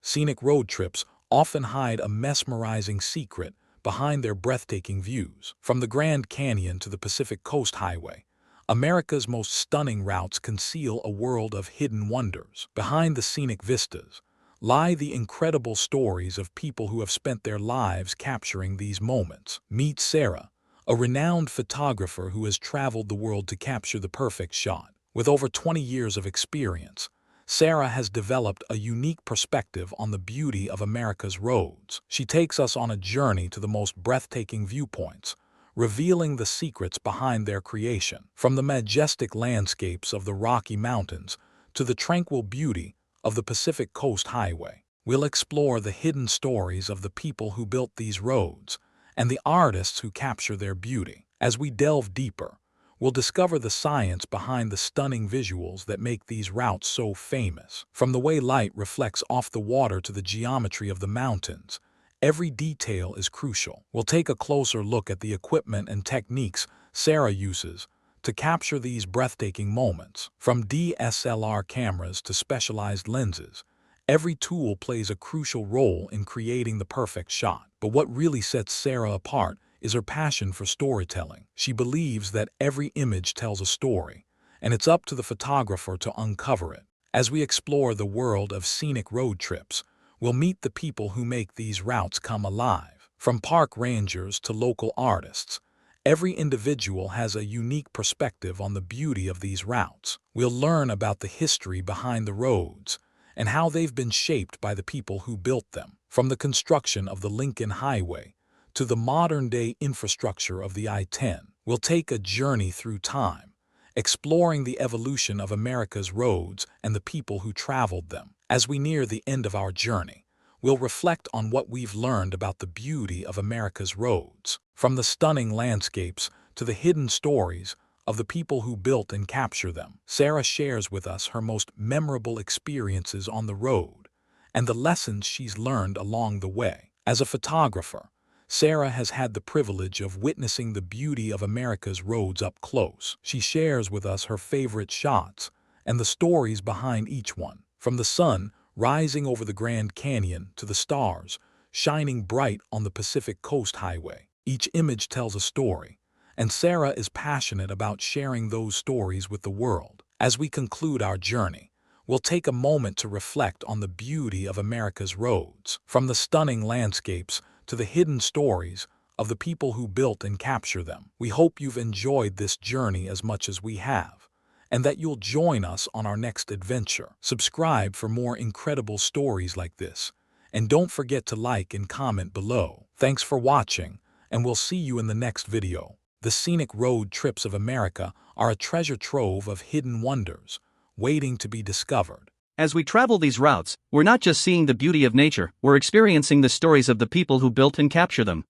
Scenic road trips often hide a mesmerizing secret behind their breathtaking views. From the Grand Canyon to the Pacific Coast Highway, America's most stunning routes conceal a world of hidden wonders. Behind the scenic vistas lie the incredible stories of people who have spent their lives capturing these moments. Meet Sarah, a renowned photographer who has traveled the world to capture the perfect shot. With over 20 years of experience, Sarah has developed a unique perspective on the beauty of America's roads. She takes us on a journey to the most breathtaking viewpoints, revealing the secrets behind their creation. From the majestic landscapes of the Rocky Mountains to the tranquil beauty of the Pacific Coast Highway, we'll explore the hidden stories of the people who built these roads and the artists who capture their beauty. As we delve deeper, we'll discover the science behind the stunning visuals that make these routes so famous. From the way light reflects off the water to the geometry of the mountains, every detail is crucial. We'll take a closer look at the equipment and techniques Sarah uses to capture these breathtaking moments. From DSLR cameras to specialized lenses, every tool plays a crucial role in creating the perfect shot. But what really sets Sarah apart is her passion for storytelling. She believes that every image tells a story, and it's up to the photographer to uncover it. As we explore the world of scenic road trips, we'll meet the people who make these routes come alive. From park rangers to local artists, every individual has a unique perspective on the beauty of these routes. We'll learn about the history behind the roads and how they've been shaped by the people who built them. From the construction of the Lincoln Highway to the modern-day infrastructure of the I-10, we'll take a journey through time, exploring the evolution of America's roads and the people who traveled them. As we near the end of our journey, we'll reflect on what we've learned about the beauty of America's roads. From the stunning landscapes to the hidden stories of the people who built and capture them, Sarah shares with us her most memorable experiences on the road and the lessons she's learned along the way. As a photographer, Sarah has had the privilege of witnessing the beauty of America's roads up close. She shares with us her favorite shots and the stories behind each one. From the sun rising over the Grand Canyon to the stars shining bright on the Pacific Coast Highway, each image tells a story, and Sarah is passionate about sharing those stories with the world. As we conclude our journey, we'll take a moment to reflect on the beauty of America's roads. From the stunning landscapes to the hidden stories of the people who built and capture them. We hope you've enjoyed this journey as much as we have, and that you'll join us on our next adventure. Subscribe for more incredible stories like this, and don't forget to like and comment below. Thanks for watching, and we'll see you in the next video. The scenic road trips of America are a treasure trove of hidden wonders, waiting to be discovered. As we travel these routes, we're not just seeing the beauty of nature, we're experiencing the stories of the people who built and capture them.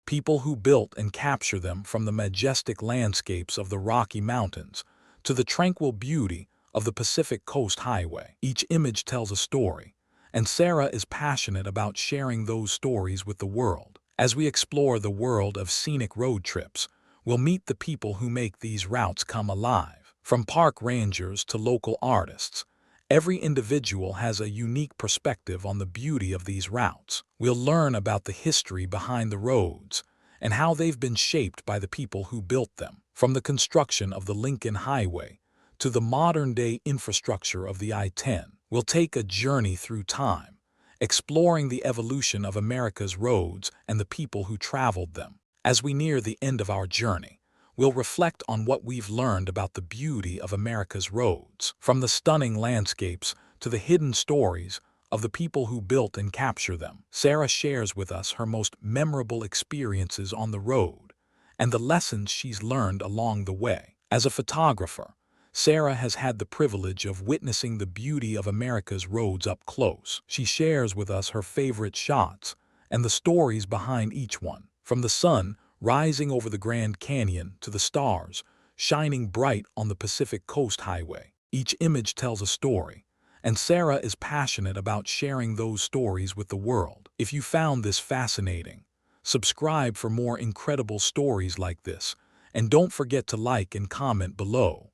People who built and capture them. From the majestic landscapes of the Rocky Mountains to the tranquil beauty of the Pacific Coast Highway, each image tells a story, and Sarah is passionate about sharing those stories with the world. As we explore the world of scenic road trips, we'll meet the people who make these routes come alive. From park rangers to local artists, every individual has a unique perspective on the beauty of these routes. We'll learn about the history behind the roads and how they've been shaped by the people who built them. From the construction of the Lincoln Highway to the modern-day infrastructure of the I-10, we'll take a journey through time, exploring the evolution of America's roads and the people who traveled them. As we near the end of our journey, we'll reflect on what we've learned about the beauty of America's roads. From the stunning landscapes to the hidden stories of the people who built and capture them, Sarah shares with us her most memorable experiences on the road and the lessons she's learned along the way. As a photographer, Sarah has had the privilege of witnessing the beauty of America's roads up close. She shares with us her favorite shots and the stories behind each one. From the sun rising over the Grand Canyon to the stars shining bright on the Pacific Coast Highway, each image tells a story, and Sarah is passionate about sharing those stories with the world. If you found this fascinating, subscribe for more incredible stories like this, and don't forget to like and comment below.